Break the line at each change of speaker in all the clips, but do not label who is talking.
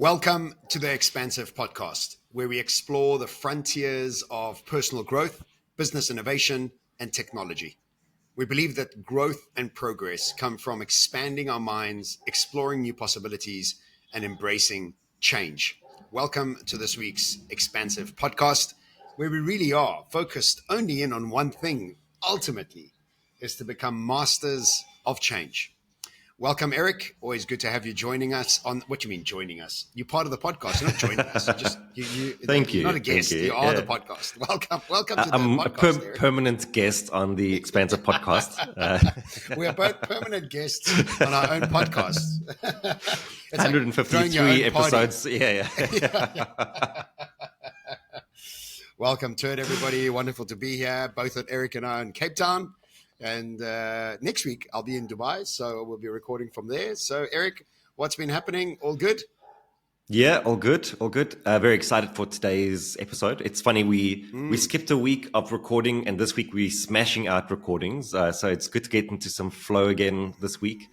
Welcome to the Expansive Podcast, where we explore the frontiers of personal growth, business innovation, and technology. We believe that growth and progress come from expanding our minds, exploring new possibilities, and embracing change. Welcome to this week's Expansive Podcast, where we really are focused only in on one thing, ultimately, is to become masters of change. Welcome, Erik. Always good to have you joining us on. What do you mean joining us? You're part of the podcast. You're not joining us.
Thank you.
You're not a guest. You are the podcast. Welcome to the podcast, Erik.
Permanent guest on the Expansive Podcast.
We are both permanent guests on our own podcast.
153 episodes. Yeah.
Welcome to it, everybody. Wonderful to be here. Both at Erik and I in Cape Town. And next week, I'll be in Dubai, so we'll be recording from there. So, Erik, what's been happening? All good?
Yeah, all good. Very excited for today's episode. It's funny, we skipped a week of recording, and this week we're smashing out recordings. So it's good to get into some flow again this week.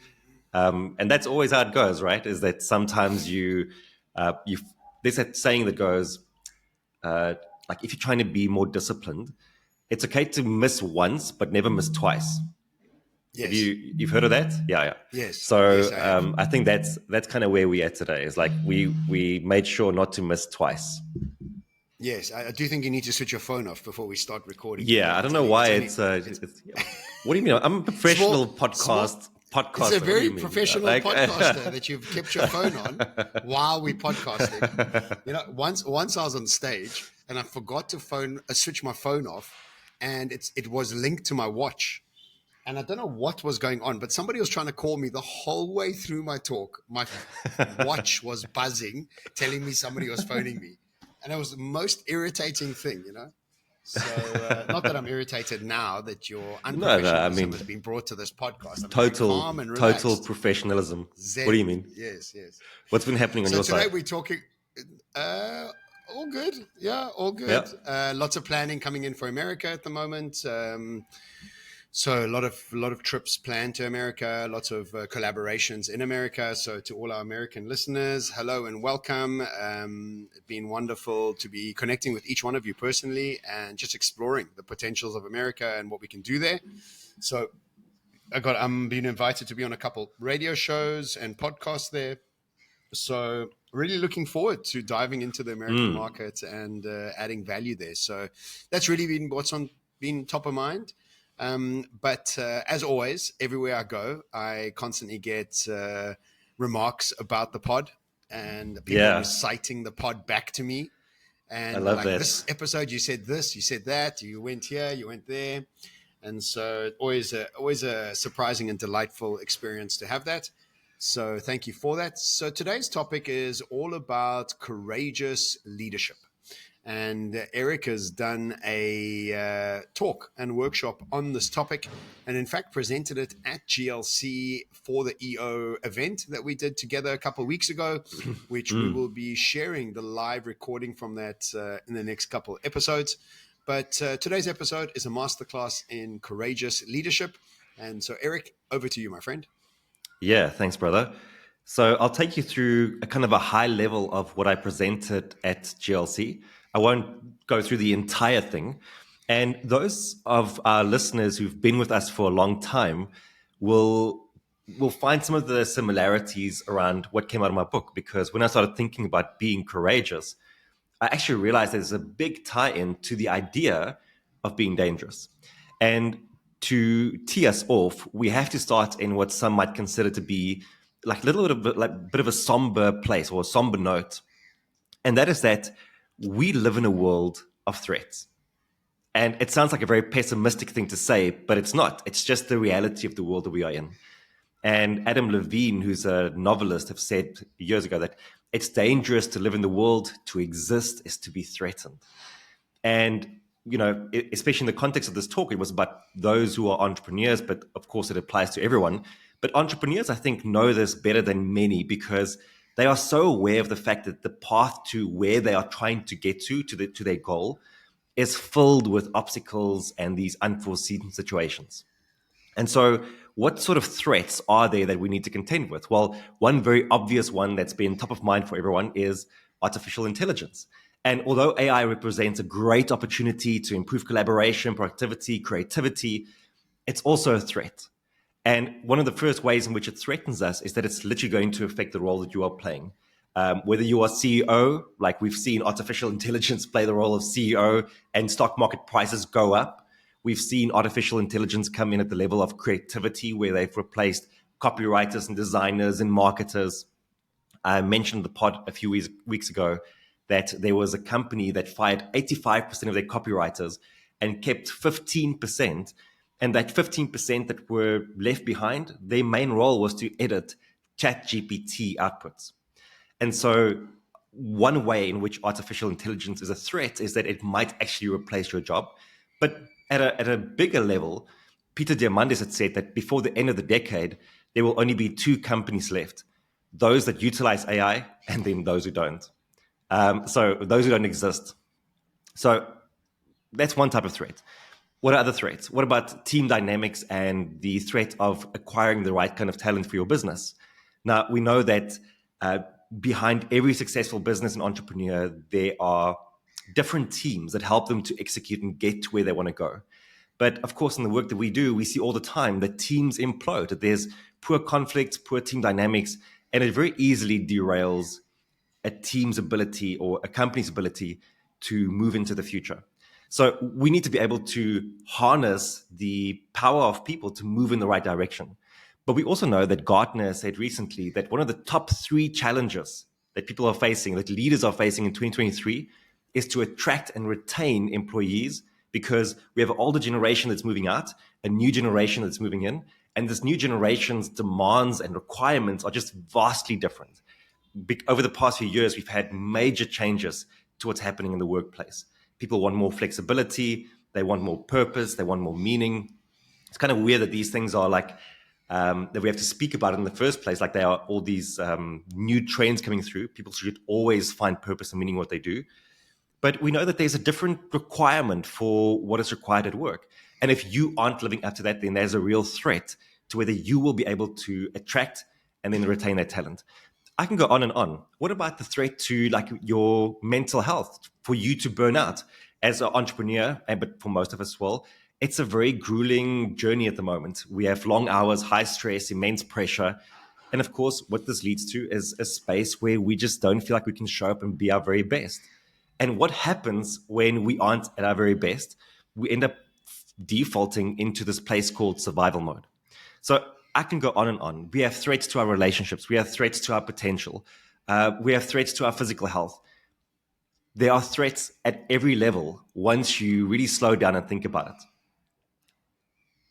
And that's always how it goes, right? Is that sometimes there's that saying that goes, like if you're trying to be more disciplined, it's okay to miss once, but never miss twice.
Yes.
You've heard of that? Yeah.
Yes.
So
Yes,
I think that's kind of where we are today. It's like we made sure not to miss twice.
Yes, I do think you need to switch your phone off before we start recording.
Yeah, I don't know why it's what do you mean? I'm a professional podcaster.
It's a very professional podcaster that you've kept your phone on while we podcasting. You know, once I was on stage and I forgot to switch my phone off, and it was linked to my watch. And I don't know what was going on, but somebody was trying to call me the whole way through my talk. My watch was buzzing, telling me somebody was phoning me. And it was the most irritating thing, you know? So, not that I'm irritated now that your unprofessionalism has been brought to this podcast. I'm calm and relaxed.
Total professionalism.
Zen.
What do you mean?
Yes.
What's been happening on your side?
So today we're talking... all good. Yeah, all good. Yeah. Lots of planning coming in for America at the moment. So a lot of trips planned to America, lots of collaborations in America. So to all our American listeners, hello and welcome. It's been wonderful to be connecting with each one of you personally and just exploring the potentials of America and what we can do there. So I'm being invited to be on a couple radio shows and podcasts there. So really looking forward to diving into the American market and adding value there. So that's really been what's been top of mind. But as always, everywhere I go, I constantly get remarks about the pod and people reciting the pod back to me. And
I love that.
This episode, you said this, you said that, you went here, you went there. And so always a surprising and delightful experience to have that. So thank you for that. So today's topic is all about courageous leadership. And Erik has done a talk and workshop on this topic and in fact presented it at GLC for the EO event that we did together a couple of weeks ago, which we will be sharing the live recording from that in the next couple of episodes. But today's episode is a masterclass in courageous leadership. And so Erik, over to you, my friend.
Yeah, thanks, brother. So I'll take you through a kind of a high level of what I presented at GLC. I won't go through the entire thing. And those of our listeners who've been with us for a long time will find some of the similarities around what came out of my book. Because when I started thinking about being courageous, I actually realized there's a big tie-in to the idea of being dangerous. And to tee us off, we have to start in what some might consider to be like a little bit of a somber place or a somber note. And that is that we live in a world of threats. And it sounds like a very pessimistic thing to say, but it's not. It's just the reality of the world that we are in. And Adam Levine, who's a novelist, have said years ago that it's dangerous to live in the world. To exist is to be threatened. And you know, especially in the context of this talk, it was about those who are entrepreneurs, but of course it applies to everyone. But entrepreneurs, I think, know this better than many because they are so aware of the fact that the path to where they are trying to get to their goal is filled with obstacles and these unforeseen situations. And so what sort of threats are there that we need to contend with? Well, one very obvious one that's been top of mind for everyone is artificial intelligence. And although AI represents a great opportunity to improve collaboration, productivity, creativity, it's also a threat. And one of the first ways in which it threatens us is that it's literally going to affect the role that you are playing. Whether you are CEO, like we've seen artificial intelligence play the role of CEO and stock market prices go up. We've seen artificial intelligence come in at the level of creativity where they've replaced copywriters and designers and marketers. I mentioned the pod a few weeks ago that there was a company that fired 85% of their copywriters and kept 15%. And that 15% that were left behind, their main role was to edit ChatGPT outputs. And so one way in which artificial intelligence is a threat is that it might actually replace your job. But at a bigger level, Peter Diamandis had said that before the end of the decade, there will only be two companies left: those that utilize AI and then those who don't. So those who don't exist. So that's one type of threat. What are other threats? What about team dynamics and the threat of acquiring the right kind of talent for your business? Now, we know that behind every successful business and entrepreneur, there are different teams that help them to execute and get to where they want to go. But of course, in the work that we do, we see all the time that teams implode, that there's poor conflict, poor team dynamics, and it very easily derails a team's ability or a company's ability to move into the future. So we need to be able to harness the power of people to move in the right direction. But we also know that Gartner said recently that one of the top 3 challenges that people are facing, that leaders are facing in 2023, is to attract and retain employees, because we have an older generation that's moving out, a new generation that's moving in, and this new generation's demands and requirements are just vastly different. Over the past few years, we've had major changes to what's happening in the workplace. People want more flexibility, they want more purpose, they want more meaning. It's kind of weird that these things are like, that we have to speak about it in the first place, like they are all these new trends coming through. People should always find purpose and meaning in what they do. But we know that there's a different requirement for what is required at work. And if you aren't living up to that, then there's a real threat to whether you will be able to attract and then retain that talent. I can go on and on. What about the threat to like your mental health, for you to burn out as an entrepreneur? But for most of us, well, it's a very grueling journey at the moment. We have long hours, high stress, immense pressure. And of course, what this leads to is a space where we just don't feel like we can show up and be our very best. And what happens when we aren't at our very best? We end up defaulting into this place called survival mode. So I can go on and on. We have threats to our relationships. We have threats to our potential. We have threats to our physical health. There are threats at every level once you really slow down and think about it.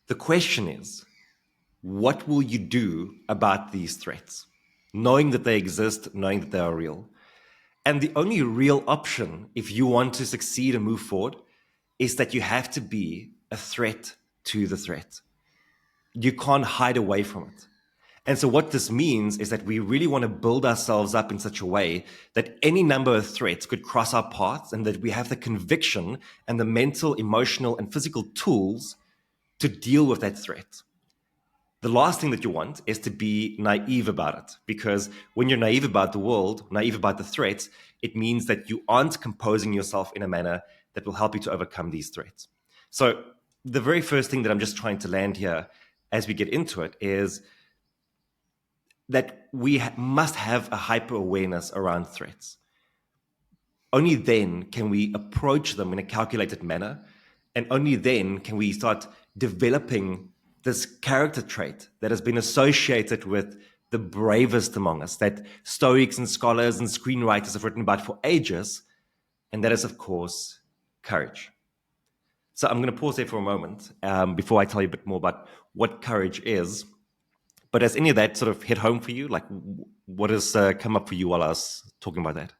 The question is, what will you do about these threats? Knowing that they exist, knowing that they are real. And the only real option, if you want to succeed and move forward, is that you have to be a threat to the threat. You can't hide away from it. And so what this means is that we really want to build ourselves up in such a way that any number of threats could cross our paths, and that we have the conviction and the mental, emotional, and physical tools to deal with that threat. The last thing that you want is to be naive about it, because when you're naive about the world, naive about the threats, it means that you aren't composing yourself in a manner that will help you to overcome these threats. So the very first thing that I'm just trying to land here as we get into it is that we must have a hyper awareness around threats. Only then can we approach them in a calculated manner, and only then can we start developing this character trait that has been associated with the bravest among us, that Stoics and scholars and screenwriters have written about for ages, and that is, of course, courage. So I'm going to pause there for a moment before I tell you a bit more about what courage is. But has any of that sort of hit home for you? Like, what has come up for you while I was talking about that?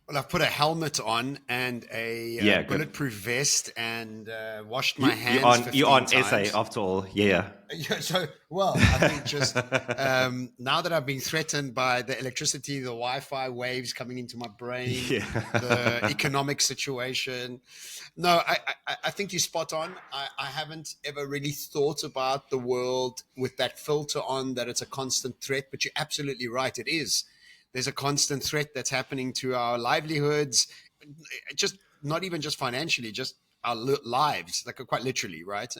Well, I've put a helmet on and a
Yeah, good.
bulletproof vest and washed my
You're
hands
on
15
SA
times.
after all. Yeah.
Yeah, so, well, I think just now that I've been threatened by the electricity, the Wi-Fi waves coming into my brain, the
Yeah.
economic situation. No, I think you're spot on. I haven't ever really thought about the world with that filter on that it's a constant threat, but you're absolutely right. It is. There's a constant threat that's happening to our livelihoods, just not even just financially, just our lives, like quite literally, right?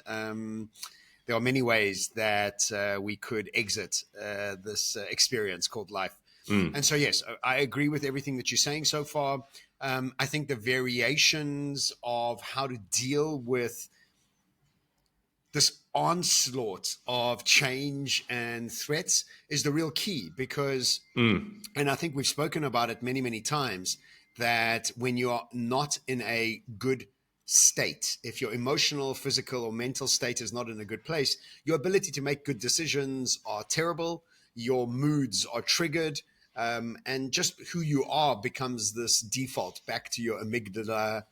There are many ways that we could exit this experience called life. And so, yes, I agree with everything that you're saying so far. I think the variations of how to deal with this onslaught of change and threats is the real key because, and I think we've spoken about it many, many times, that when you are not in a good state, if your emotional, physical, or mental state is not in a good place, your ability to make good decisions are terrible. Your moods are triggered. And just who you are becomes this default back to your amygdala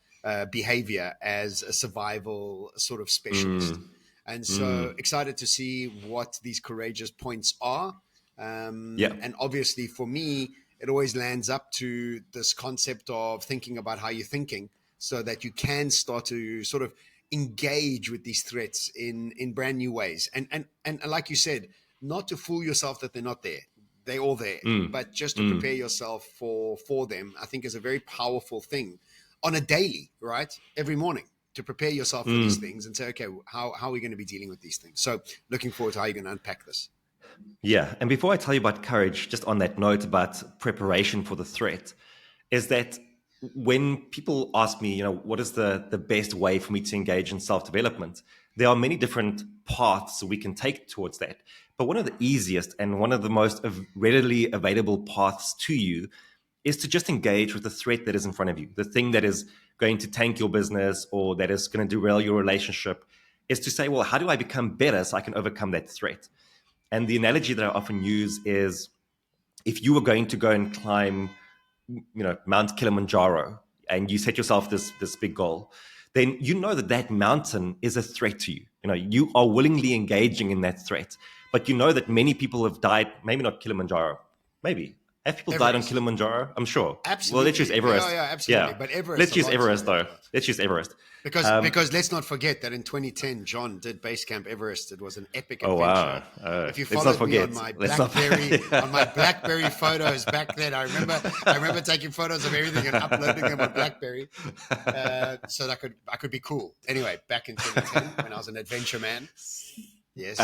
behavior as a survival sort of specialist. And so excited to see what these courageous points are.
Yeah.
And obviously, for me, it always lands up to this concept of thinking about how you're thinking so that you can start to sort of engage with these threats in brand new ways. And like you said, not to fool yourself that they're not there. They're all there. But just to prepare yourself for them, I think is a very powerful thing on a daily, right? Every morning to prepare yourself for these things and say, okay, how are we going to be dealing with these things? So looking forward to how you're going to unpack this.
Yeah. And before I tell you about courage, just on that note about preparation for the threat, is that when people ask me, what is the best way for me to engage in self-development, there are many different paths we can take towards that. But one of the easiest and one of the most readily available paths to you is to just engage with the threat that is in front of you, the thing that is going to tank your business or that is going to derail your relationship, is to say, well, how do I become better so I can overcome that threat? And the analogy that I often use is if you were going to go and climb, Mount Kilimanjaro, and you set yourself this big goal, then you know that mountain is a threat to you. You are willingly engaging in that threat, but you know that many people have died. Maybe not Kilimanjaro. Maybe have people died on
Everest.
Kilimanjaro? I'm sure. Well, let's use
Absolutely.
Everest.
Yeah, absolutely.
Yeah,
But Everest
let's
a
use
lot.
Everest though. Let's use Everest.
Because let's not forget that in 2010, John did Base Camp Everest. It was an epic
Oh
adventure.
wow!
If you
Let's not
followed me
forget.
on my
Let's not.
BlackBerry photos back then, I remember taking photos of everything and uploading them on BlackBerry, so that I could be cool. Anyway, back in 2010 when I was an adventure man. Yes.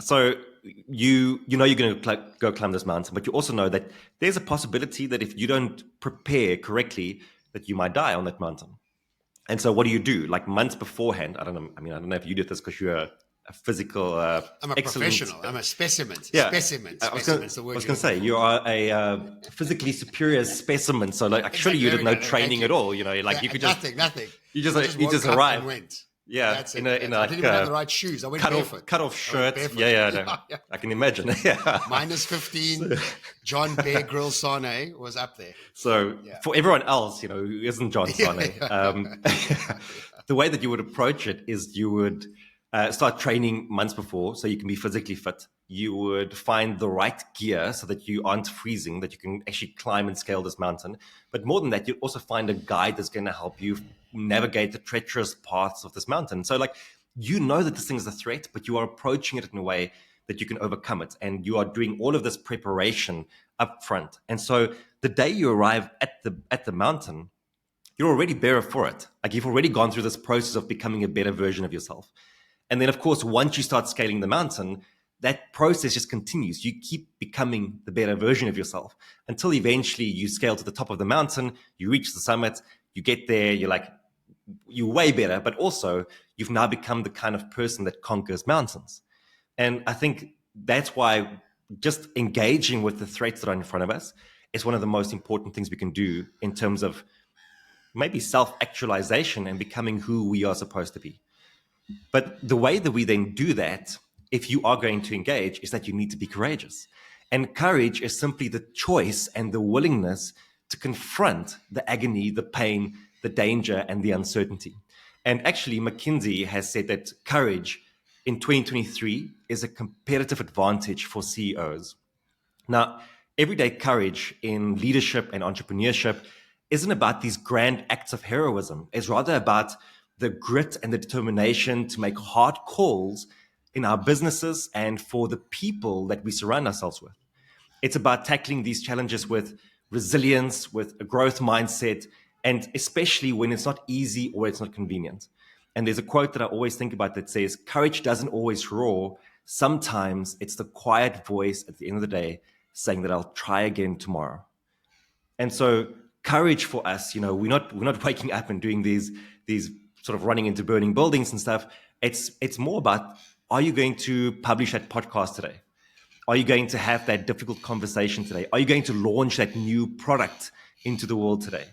So you know you're going to go climb this mountain, but you also know that there's a possibility that if you don't prepare correctly, that you might die on that mountain. And so, what do? Like months beforehand, I don't know. I mean, I don't know if you did this because you're a physical,
I'm a
excellent.
professional. I'm a specimen.
Yeah,
Specimen.
I was
Specimen's the
I
word
was
you're
going to say
looking
you
for.
are a physically superior specimen. So, like, surely
Exactly.
you
There
did
we
no
go. Thank
training
you.
at all. Like you could just
Nothing.
you
I
just you
woke
just
up and
arrive.
went.
Yeah,
That's
in
it.
a
I didn't even have the right shoes. I went barefoot.
cut off
I went
shirt.
barefoot.
Yeah, no,
Yeah.
I can imagine. Yeah.
Minus 15. John Bear Grill Sanei was up there.
So
Yeah.
for everyone else, who isn't John Sanei,
Yeah.
the way that you would approach it is you would start training months before so you can be physically fit. You would find the right gear so that you aren't freezing, that you can actually climb and scale this mountain. But more than that, you'd also find a guide that's going to help you navigate the treacherous paths of this mountain. So, like, you know that this thing is a threat, but you are approaching it in a way that you can overcome it. And you are doing all of this preparation up front. And so the day you arrive at the mountain, you're already better for it. Like, you've already gone through this process of becoming a better version of yourself. And then, of course, once you start scaling the mountain, that process just continues. You keep becoming the better version of yourself until eventually you scale to the top of the mountain, you reach the summit, you get there, you're way better, but also you've now become the kind of person that conquers mountains. And I think that's why just engaging with the threats that are in front of us is one of the most important things we can do in terms of maybe self-actualization and becoming who we are supposed to be. But the way that we then do that, if you are going to engage, is that you need to be courageous. And courage is simply the choice and the willingness to confront the agony, the pain, the danger, and the uncertainty. And actually, McKinsey has said that courage in 2023 is a competitive advantage for CEOs. Now, everyday courage in leadership and entrepreneurship isn't about these grand acts of heroism. It's rather about the grit and the determination to make hard calls in our businesses and for the people that we surround ourselves with. It's about tackling these challenges with resilience, with a growth mindset, and especially when it's not easy or it's not convenient. And there's a quote that I always think about that says, courage doesn't always roar. Sometimes it's the quiet voice at the end of the day saying that I'll try again tomorrow. And so courage for us, we're not waking up and doing these sort of running into burning buildings and stuff. It's more about, are you going to publish that podcast today? Are you going to have that difficult conversation today? Are you going to launch that new product into the world today?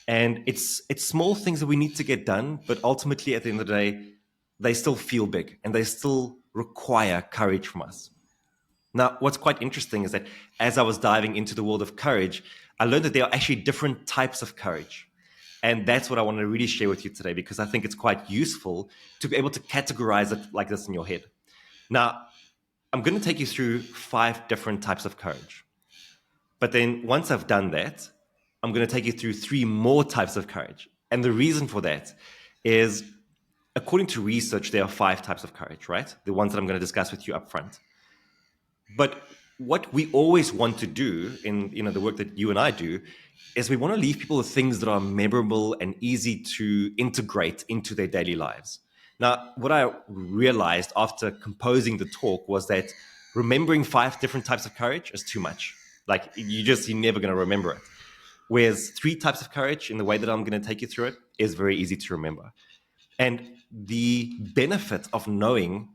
And it's small things that we need to get done, but ultimately at the end of the day, they still feel big and they still require courage from us. Now, what's quite interesting is that as I was diving into the world of courage, I learned that there are actually different types of courage. And that's what I want to really share with you today, because I think it's quite useful to be able to categorize it like this in your head. Now, I'm going to take you through 5 different types of courage. But then once I've done that, I'm going to take you through 3 more types of courage. And the reason for that is, according to research, there are 5 types of courage, right? The ones that I'm going to discuss with you up front. But what we always want to do in the work that you and I do is we want to leave people with things that are memorable and easy to integrate into their daily lives. Now, what I realized after composing the talk was that remembering 5 different types of courage is too much. Like, you're never going to remember it. Whereas 3 types of courage, in the way that I'm going to take you through it, is very easy to remember. And the benefit of knowing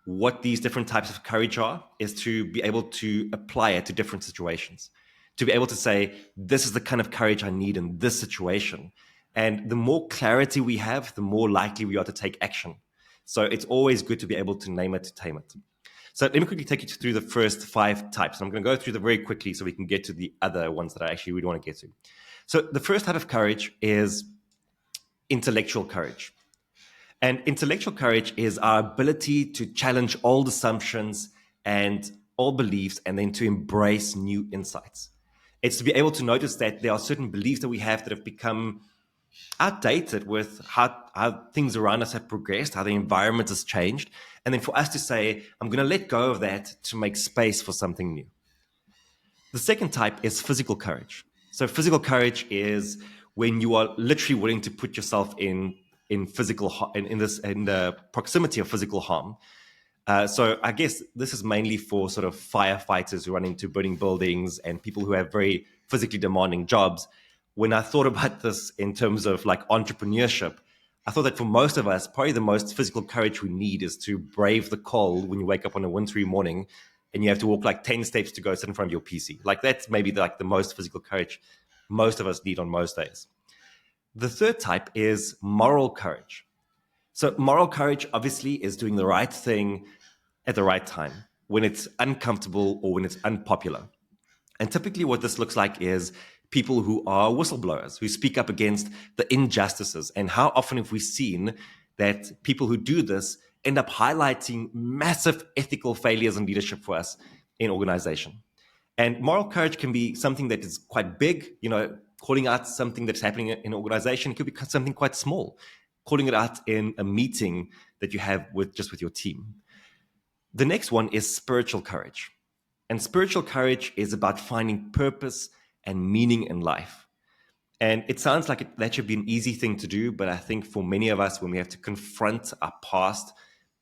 what these different types of courage are is to be able to apply it to different situations, to be able to say, this is the kind of courage I need in this situation. And the more clarity we have, the more likely we are to take action. So it's always good to be able to name it, to tame it. So let me quickly take you through the first 5 types. I'm going to go through them very quickly so we can get to the other ones that I actually really want to get to. So the first type of courage is intellectual courage. And intellectual courage is our ability to challenge old assumptions and old beliefs and then to embrace new insights. It's to be able to notice that there are certain beliefs that we have that have become outdated with how things around us have progressed, how the environment has changed. And then for us to say, I'm going to let go of that to make space for something new. The second type is physical courage. So physical courage is when you are literally willing to put yourself in the proximity of physical harm. So I guess this is mainly for sort of firefighters who run into burning buildings and people who have very physically demanding jobs. When I thought about this in terms of like entrepreneurship, I thought that for most of us, probably the most physical courage we need is to brave the cold when you wake up on a wintry morning and you have to walk like 10 steps to go sit in front of your PC. Like that's maybe like the most physical courage most of us need on most days. The third type is moral courage. So moral courage obviously is doing the right thing at the right time, when it's uncomfortable or when it's unpopular. And typically what this looks like is people who are whistleblowers, who speak up against the injustices. And how often have we seen that people who do this end up highlighting massive ethical failures in leadership for us in organization? And moral courage can be something that is quite big, calling out something that's happening in an organization. It could be something quite small, calling it out in a meeting that you have with your team. The next one is spiritual courage. And spiritual courage is about finding purpose and meaning in life. And it sounds like that should be an easy thing to do, but I think for many of us, when we have to confront our past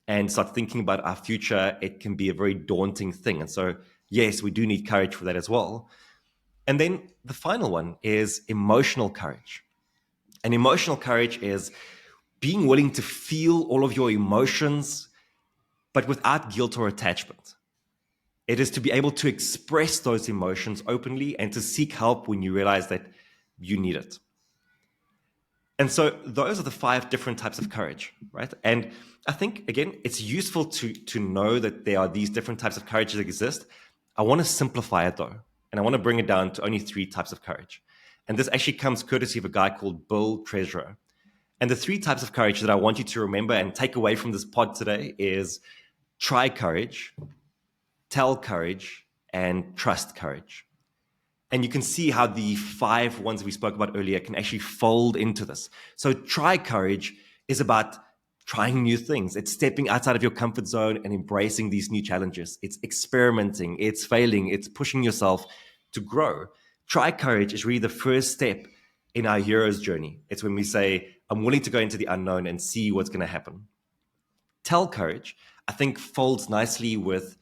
and start thinking about our future, it can be a very daunting thing. And so, yes, we do need courage for that as well. And then the final one is emotional courage. And emotional courage is being willing to feel all of your emotions, but without guilt or attachment. It is to be able to express those emotions openly and to seek help when you realize that you need it. And so those are the 5 different types of courage, right? And I think, again, it's useful to know that there are these different types of courage that exist. I want to simplify it, though. And I want to bring it down to only 3 types of courage. And this actually comes courtesy of a guy called Bill Treasurer. And the 3 types of courage that I want you to remember and take away from this pod today is try courage, tell courage, and trust courage. And you can see how the 5 ones we spoke about earlier can actually fold into this. So try courage is about trying new things. It's stepping outside of your comfort zone and embracing these new challenges. It's experimenting, it's failing, it's pushing yourself to grow. Try courage is really the first step in our hero's journey. It's when we say, I'm willing to go into the unknown and see what's going to happen. Tell courage, I think, folds nicely with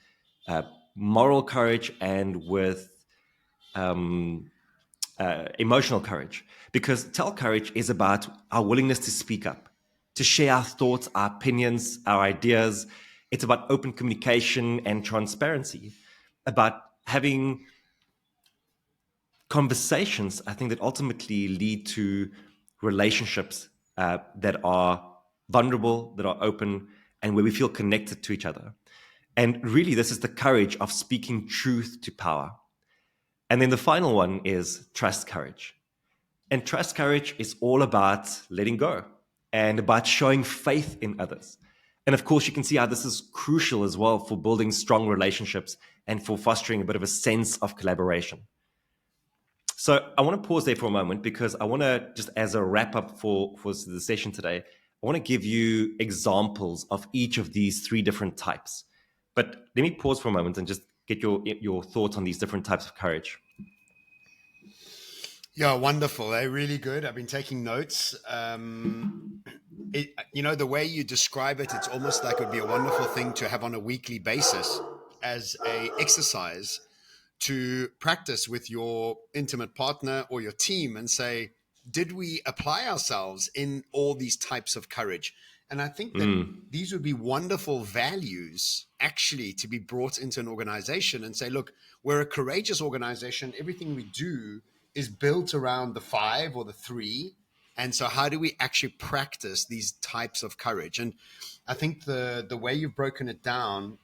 moral courage and with emotional courage, because tell courage is about our willingness to speak up, to share our thoughts, our opinions, our ideas. It's about open communication and transparency, about having conversations, I think, that ultimately lead to relationships that are vulnerable, that are open, and where we feel connected to each other. And really, this is the courage of speaking truth to power. And then the final one is trust courage. And trust courage is all about letting go and about showing faith in others. And of course, you can see how this is crucial as well for building strong relationships and for fostering a bit of a sense of collaboration. So I want to pause there for a moment, because I want to, just as a wrap up for the session today, I want to give you examples of each of these 3 different types. But let me pause for a moment and just get your thoughts on these different types of courage.
Yeah, wonderful. They're really good. I've been taking notes. The way you describe it, it's almost like it would be a wonderful thing to have on a weekly basis as a exercise to practice with your intimate partner or your team and say, did we apply ourselves in all these types of courage? And I think that these would be wonderful values actually to be brought into an organization and say, look, we're a courageous organization. Everything we do is built around the 5 or the 3. And so how do we actually practice these types of courage? And I think the way you've broken it down,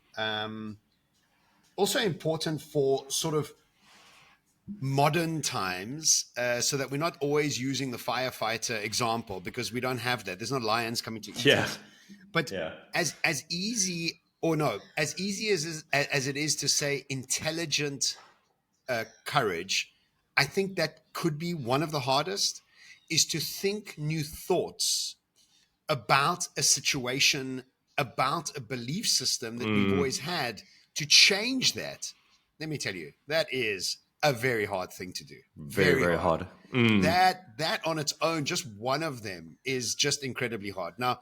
also important for sort of modern times, so that we're not always using the firefighter example, because we don't have that. There's not lions coming to eat us. But as easy, or no, as easy as it is to say intelligent courage, I think that could be one of the hardest, is to think new thoughts about a situation, about a belief system that we've always had, to change that. Let me tell you, that is a very hard thing to do.
Very, very hard.
That on its own, just one of them, is just incredibly hard. Now,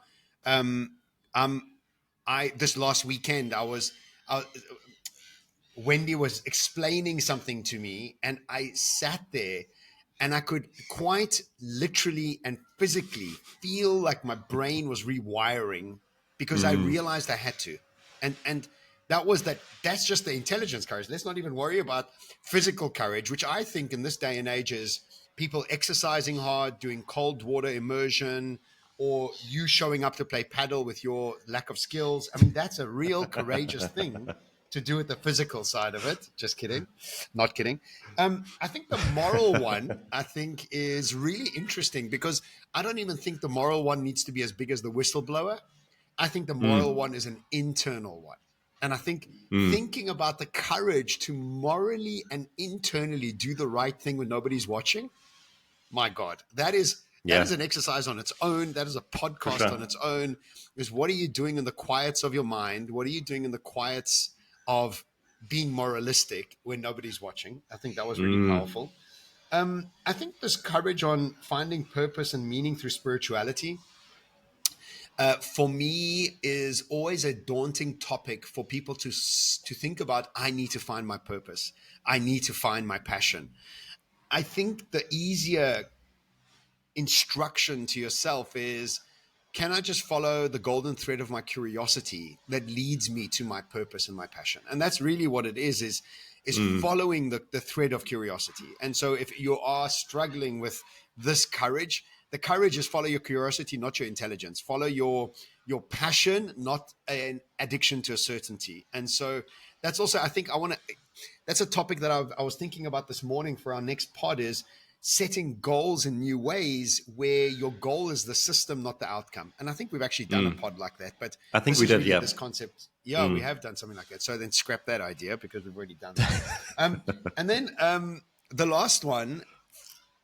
this last weekend, Wendy was explaining something to me, and I sat there and I could quite literally and physically feel like my brain was rewiring, because I realized I had to. And that's just the intelligence courage. Let's not even worry about physical courage, which I think in this day and age is people exercising hard, doing cold water immersion, or you showing up to play paddle with your lack of skills. I mean, that's a real courageous thing to do with the physical side of it. Just kidding. Not kidding. I think the moral one, I think, is really interesting, because I don't even think the moral one needs to be as big as the whistleblower. I think the moral one is an internal one. And I think thinking about the courage to morally and internally do the right thing when nobody's watching, my God, that is an exercise on its own. That is a podcast on its own. Is what are you doing in the quiets of your mind? What are you doing in the quiets of being moralistic when nobody's watching? I think that was really powerful. I think this courage on finding purpose and meaning through spirituality, for me, is always a daunting topic for people to think about. I need to find my purpose. I need to find my passion. I think the easier instruction to yourself is, can I just follow the golden thread of my curiosity that leads me to my purpose and my passion? And that's really what it is following the thread of curiosity. And so if you are struggling with this courage, the courage is follow your curiosity, not your intelligence. Follow your passion, not an addiction to a certainty. And so that's also, I think I want to that's a topic that I was thinking about this morning for our next pod, is setting goals in new ways where your goal is the system, not the outcome. And I think we've actually done a pod like that, but
I think
this
we
is
did,
really
yeah.
this concept. Yeah, we have done something like that. So then scrap that idea because we've already done that. And then the last one,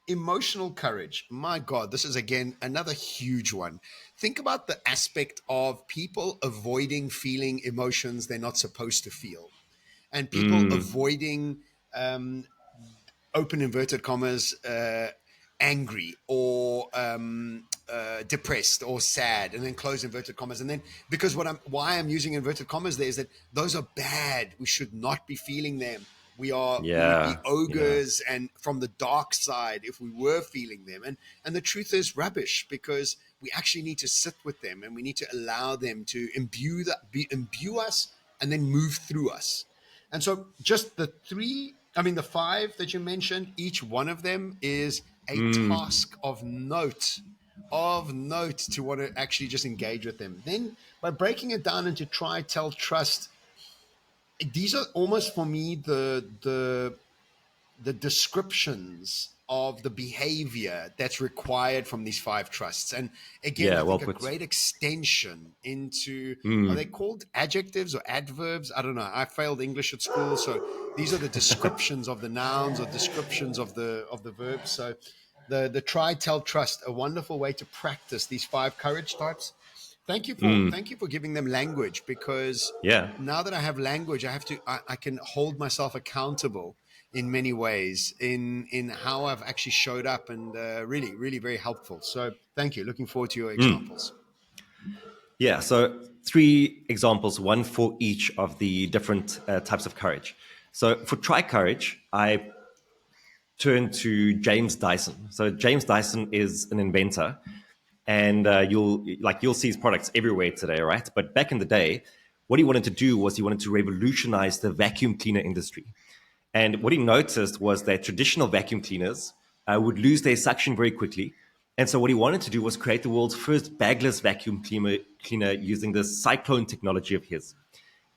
emotional courage. My God, this is again another huge one. Think about the aspect of people avoiding feeling emotions they're not supposed to feel, and people avoiding, open inverted commas, angry or depressed or sad, and then close inverted commas. And then, because why I'm using inverted commas there is that those are bad. We should not be feeling them. We would be
Yeah.
ogres and from the dark side if we were feeling them. And the truth is rubbish, because we actually need to sit with them and we need to allow them to imbue us and then move through us. And so just the five that you mentioned, each one of them is a task of note to want to actually just engage with them. Then by breaking it down into try, tell, trust, these are almost for me the descriptions of the behavior that's required from these five trusts. And again,
Yeah,
I
well
think a
put.
great extension into, are they called adjectives or adverbs? I don't know. I failed English at school, so these are the descriptions of the nouns or descriptions of the verbs. So the try, tell, trust, a wonderful way to practice these five courage types. Thank you for giving them language, because
Yeah.
now that I have language, I can hold myself accountable in many ways in how I've actually showed up, and really, really very helpful. So thank you. Looking forward to your examples.
Yeah, so three examples, one for each of the different types of courage. So for try courage, I turn to James Dyson. So James Dyson is an inventor, and you'll see his products everywhere today, right? But back in the day, what he wanted to do was he wanted to revolutionize the vacuum cleaner industry. And what he noticed was that traditional vacuum cleaners would lose their suction very quickly. And so what he wanted to do was create the world's first bagless vacuum cleaner using the cyclone technology of his.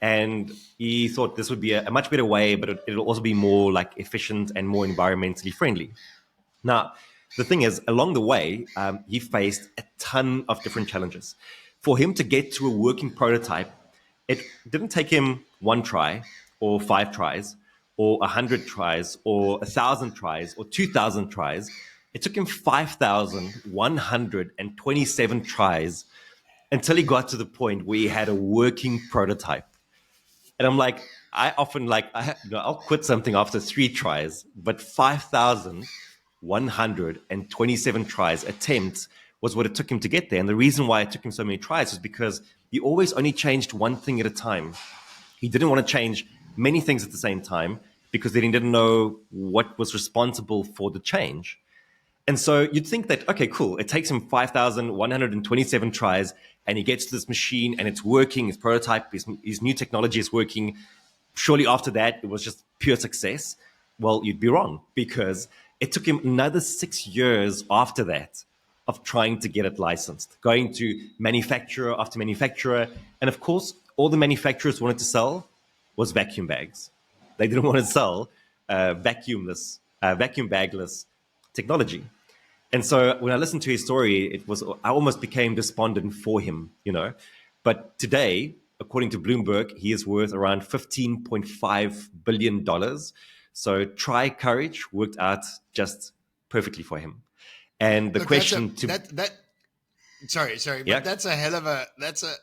And he thought this would be a much better way, but it'll also be more like efficient and more environmentally friendly. Now, the thing is, along the way, he faced a ton of different challenges. For him to get to a working prototype, it didn't take him one try or five tries or 100 tries or 1,000 tries or 2,000 tries. It took him 5,127 tries until he got to the point where he had a working prototype. And I'm like, I often like, I'll quit something after three tries, but 5,127 tries, attempts, was what it took him to get there. And the reason why it took him so many tries was because he always only changed one thing at a time. He didn't want to change many things at the same time because then he didn't know what was responsible for the change. And so you'd think that, okay, cool. It takes him 5,127 tries and he gets to this machine and it's working. His prototype, his new technology is working. Surely after that, it was just pure success. Well, you'd be wrong, because it took him another 6 years after that of trying to get it licensed, going to manufacturer after manufacturer. And of course, all the manufacturers wanted to sell was vacuum bags. They didn't want to sell vacuum bagless technology. And so when I listened to his story, I almost became despondent for him, you know. But today, according to Bloomberg, he is worth around $15.5 billion. So try courage worked out just perfectly for him. And the
Look, that's a
question to
that that sorry, but
yeah,
that's a hell of that's a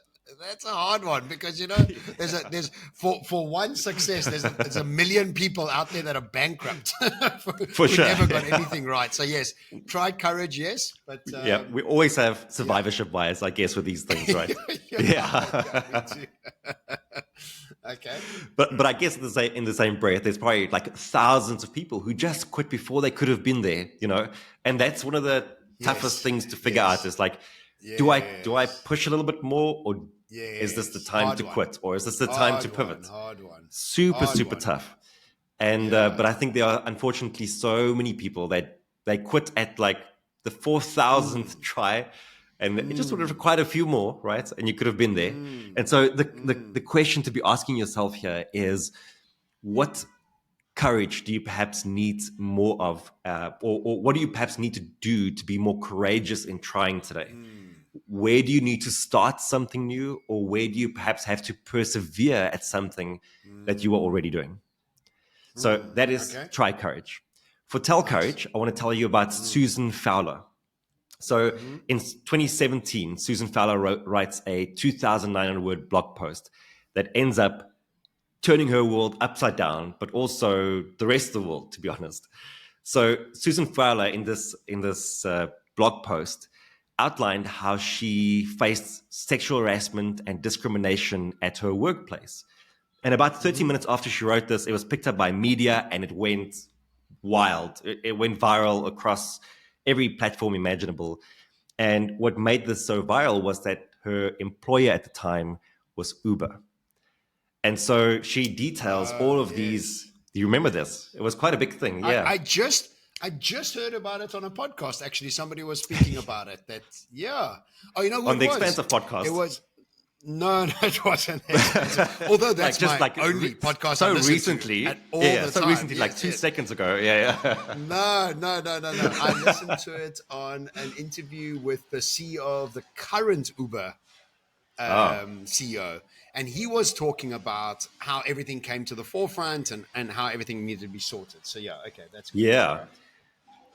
hard one, because there's for one success there's a million people out there that are bankrupt
for
who
sure.
never got anything right. So yes, try courage, yes, but
Yeah, we always have
yeah.
survivorship bias, I guess, with these things, right?
Yeah, me too. Okay.
But I guess in the same breath, there's probably like thousands of people who just quit before they could have been there, you know. And that's one of the toughest
Yes.
things to figure out.
Yes.
Is like, do I
Yes.
push a little bit more, or is this the
Yes.
time
Hard
to
one.
quit, or is this the time to
Hard one.
pivot?
Hard one.
Super
Hard
super
one.
tough. And
Yeah.
but I think there are unfortunately so many people that they quit at like the 4,000th
Mm.
try, and it just would have
Mm.
required a few more, right? And you could have been there.
Mm.
And so the
Mm.
question to be asking yourself here is, what courage do you perhaps need more of, or what do you perhaps need to do to be more courageous in trying today? Where do you need to start something new, or where do you perhaps have to persevere at something that you are already doing? So that is
Okay.
try courage. For tell
Nice.
courage, I want to tell you about Susan Fowler. So
Mm-hmm.
in 2017, Susan Fowler writes a 2,900 word blog post that ends up turning her world upside down, but also the rest of the world, to be honest. So Susan Fowler in this blog post outlined how she faced sexual harassment and discrimination at her workplace. And about 30 minutes after she wrote this, it was picked up by media and it went wild. It went viral across every platform imaginable. And what made this so viral was that her employer at the time was Uber. And so she details all of these.
Yes.
Do you remember this? It was quite a big thing.
I,
Yeah.
I just I just heard about it on a podcast. Actually, somebody was speaking about it. That yeah. Oh, you know what
On the
it was?
Expansive podcast.
It was no, it wasn't. Although that's
just
my only podcast.
So
I listen
recently,
to at all the
so
time.
recently, like
Yes,
2
yes.
seconds ago. Yeah.
No. I listened to it on an interview with the CEO of the current Uber CEO, and he was talking about how everything came to the forefront and how everything needed to be sorted. So yeah, okay, that's good. All
Yeah.
right.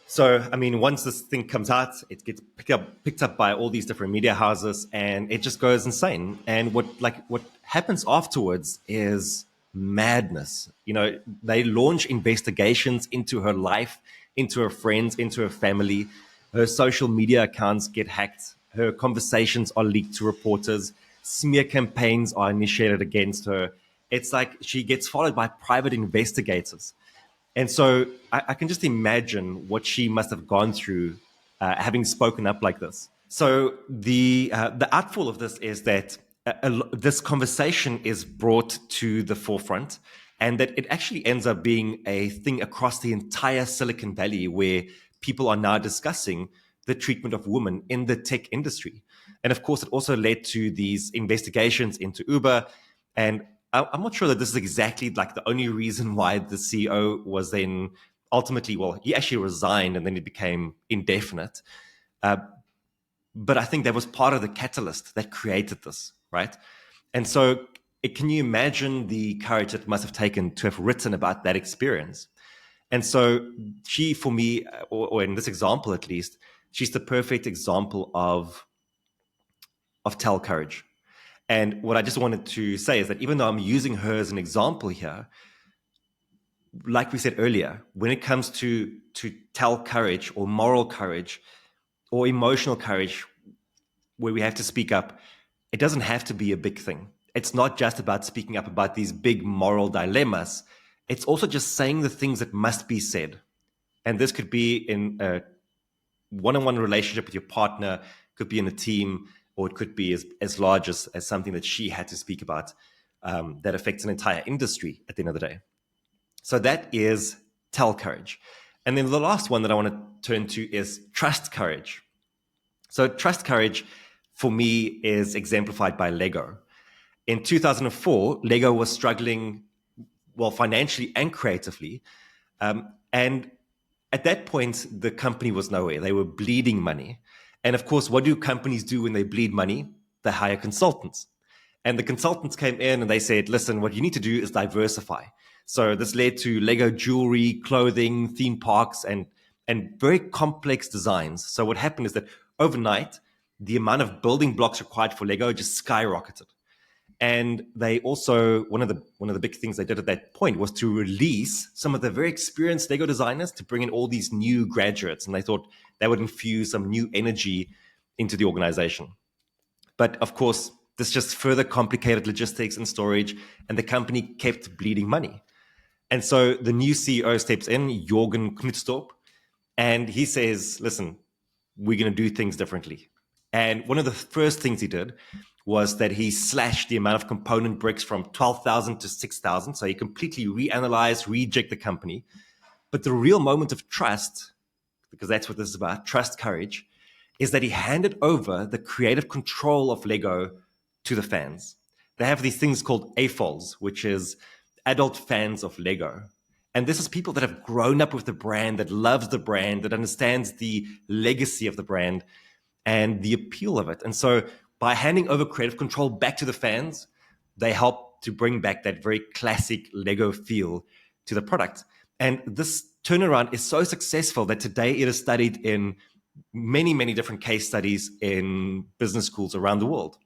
So, I mean, once this thing comes out, it gets picked up by all these different media houses, and it just goes insane. And what happens afterwards is madness. You know, they launch investigations into her life, into her friends, into her family. Her social media accounts get hacked. Her conversations are leaked to reporters. Smear campaigns are initiated against her. It's like she gets followed by private investigators. And so I can just imagine what she must have gone through having spoken up like this. So the outfall of this is that this conversation is brought to the forefront, and that it actually ends up being a thing across the entire Silicon Valley, where people are now discussing the treatment of women in the tech industry. And of course, it also led to these investigations into Uber. And I'm not sure that this is exactly like the only reason why the CEO was then ultimately, well, he actually resigned and then it became indefinite. But I think that was part of the catalyst that created this, right? And so can you imagine the courage it must have taken to have written about that experience? And so she, for me, or in this example at least, she's the perfect example of tell courage. And what I just wanted to say is that even though I'm using her as an example here, like we said earlier, when it comes to tell courage or moral courage or emotional courage, where we have to speak up, it doesn't have to be a big thing. It's not just about speaking up about these big moral dilemmas. It's also just saying the things that must be said. And this could be in a one-on-one relationship with your partner, could be in a team, or it could be as large as something that she had to speak about that affects an entire industry at the end of the day. So that is tell courage. And then the last one that I want to turn to is trust courage. So trust courage for me is exemplified by Lego. In 2004, Lego was struggling, well, financially and creatively. And at that point, the company was nowhere. They were bleeding money. And of course, what do companies do when they bleed money? They hire consultants. And the consultants came in and they said, listen, what you need to do is diversify. So this led to Lego jewelry, clothing, theme parks, and very complex designs. So what happened is that overnight, the amount of building blocks required for Lego just skyrocketed. And they also, one of the big things they did at that point was to release some of the very experienced Lego designers to bring in all these new graduates. And they thought that would infuse some new energy into the organization. But of course, this just further complicated logistics and storage, and the company kept bleeding money. And so the new CEO steps in, Jorgen Knudstorp, and he says, listen, we're going to do things differently. And one of the first things he did was that he slashed the amount of component bricks from 12,000 to 6,000. So he completely reanalyzed, reject the company. But the real moment of trust, because that's what this is about, trust, courage, is that he handed over the creative control of Lego to the fans. They have these things called AFOLs, which is adult fans of Lego. And this is people that have grown up with the brand, that loves the brand, that understands the legacy of the brand and the appeal of it. And so by handing over creative control back to the fans, they help to bring back that very classic Lego feel to the product. And this turnaround is so successful that today it is studied in many, many different case studies in business schools around the world.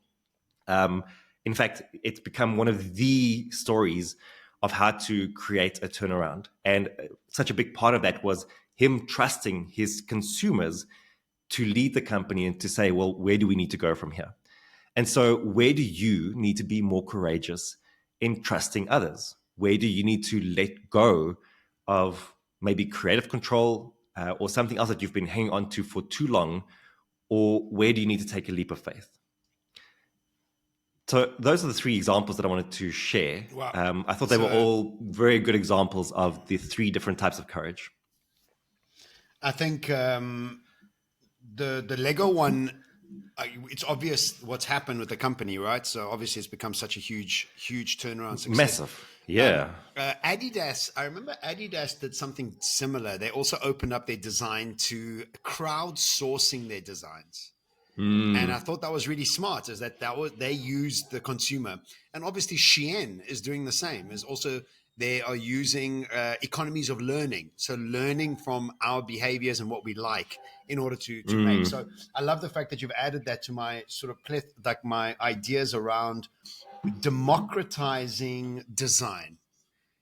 In fact, it's become one of the stories of how to create a turnaround. And such a big part of that was him trusting his consumers to lead the company and to say, well, where do we need to go from here? And so where do you need to be more courageous in trusting others? Where do you need to let go of maybe creative control or something else that you've been hanging on to for too long? Or where do you need to take a leap of faith? So those are the three examples that I wanted to share.
Wow.
I thought they were all very good examples of the three different types of courage.
I think the Lego one, it's obvious what's happened with the company, right? So obviously it's become such a huge turnaround success.
Massive. Yeah.
Adidas, I remember Adidas did something similar. They also opened up their design to crowdsourcing their designs. And I thought that was really smart, is that they used the consumer. And obviously Shein is doing the same, is also they are using economies of learning. So learning from our behaviors and what we like in order to make. So I love the fact that you've added that to my sort of like my ideas around democratizing design.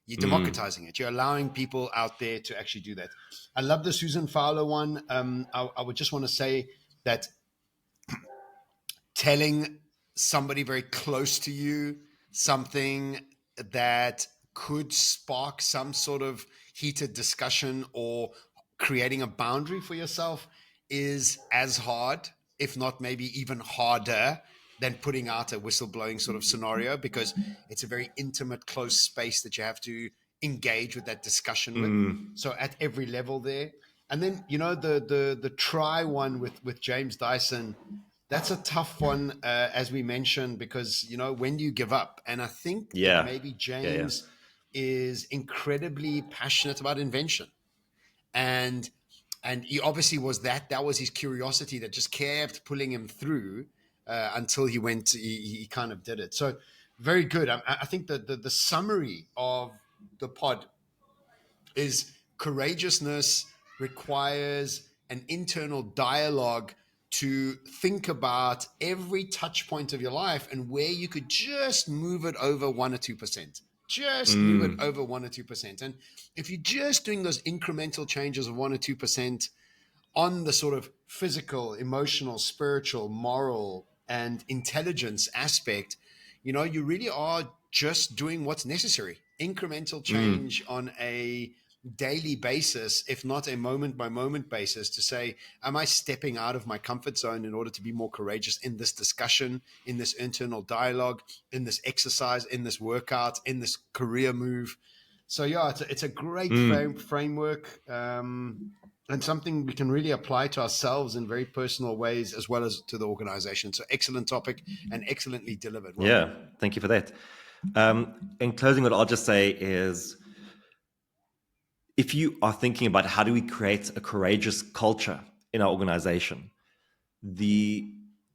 You're democratizing it. You're allowing people out there to actually do that. I love the Susan Fowler one. I would just want to say that telling somebody very close to you something that could spark some sort of heated discussion or creating a boundary for yourself is as hard, if not maybe even harder, than putting out a whistleblowing sort of scenario, because it's a very intimate, close space that you have to engage with that discussion with. So at every level there. And then, the try one with James Dyson, that's a tough one, as we mentioned, because, when do you give up? And I think that maybe James is incredibly passionate about invention. And he obviously was that was his curiosity that just kept pulling him through until he kind of did it. So very good. I think that the summary of the pod is courageousness requires an internal dialogue to think about every touch point of your life and where you could just move it over 1 or 2%. Just move it over 1 or 2%. And if you're just doing those incremental changes of 1 or 2% on the sort of physical, emotional, spiritual, moral, and intelligence aspect, you really are just doing what's necessary. Incremental change on a daily basis, if not a moment by moment basis, to say, am I stepping out of my comfort zone in order to be more courageous in this discussion, in this internal dialogue, in this exercise, in this workout, in this career move? So yeah, it's a great framework, and something we can really apply to ourselves in very personal ways as well as to the organization. So excellent topic and excellently delivered.
Well, thank you for that. In closing, what I'll just say is, if you are thinking about how do we create a courageous culture in our organization, the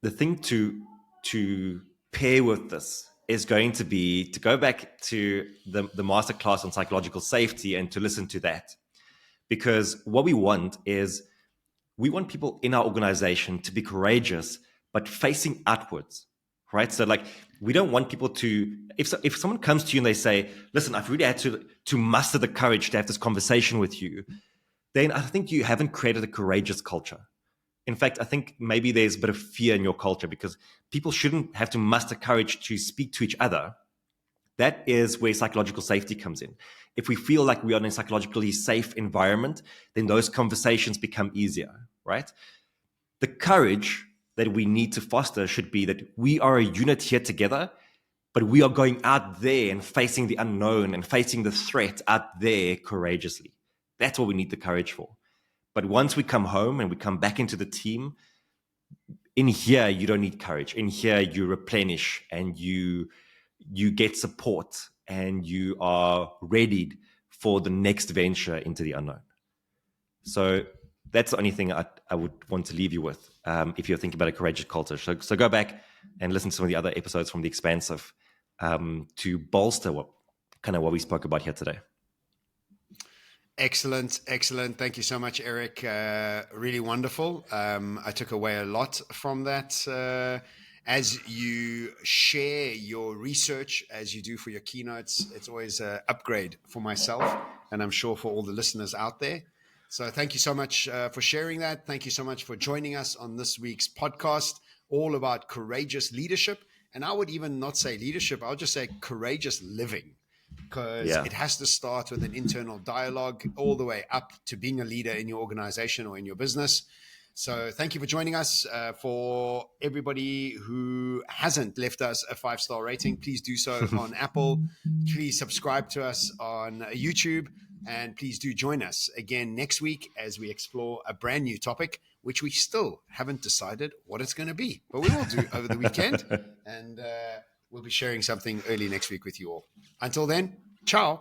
thing to pair with this is going to be to go back to the masterclass on psychological safety and to listen to that. Because what we want is, we want people in our organization to be courageous, but facing outwards, right? So like, we don't want people to, if someone comes to you and they say, listen, I've really had to muster the courage to have this conversation with you, then I think you haven't created a courageous culture. In fact, I think maybe there's a bit of fear in your culture, because people shouldn't have to muster courage to speak to each other. That is where psychological safety comes in. If we feel like we are in a psychologically safe environment, then those conversations become easier, right? The courage that we need to foster should be that we are a unit here together, but we are going out there and facing the unknown and facing the threat out there courageously. That's what we need the courage for. But once we come home and we come back into the team, in here, you don't need courage. In here, you replenish and you get support and you are readied for the next venture into the unknown. So that's the only thing I would want to leave you with if you're thinking about a courageous culture. So go back and listen to some of the other episodes from The Expansive to bolster what we spoke about here today.
Excellent. Thank you so much, Erik. Really wonderful. I took away a lot from that. As you share your research, as you do for your keynotes, it's always an upgrade for myself, and I'm sure for all the listeners out there. So thank you so much for sharing that. Thank you so much for joining us on this week's podcast, all about courageous leadership. And I would even not say leadership, I would just say courageous living. Because it has to start with an internal dialogue all the way up to being a leader in your organization or in your business. So thank you for joining us. For everybody who hasn't left us a 5-star rating, please do so on Apple. Please subscribe to us on YouTube. And please do join us again next week as we explore a brand new topic, which we still haven't decided what it's going to be. But we will do over the weekend. And we'll be sharing something early next week with you all. Until then, ciao.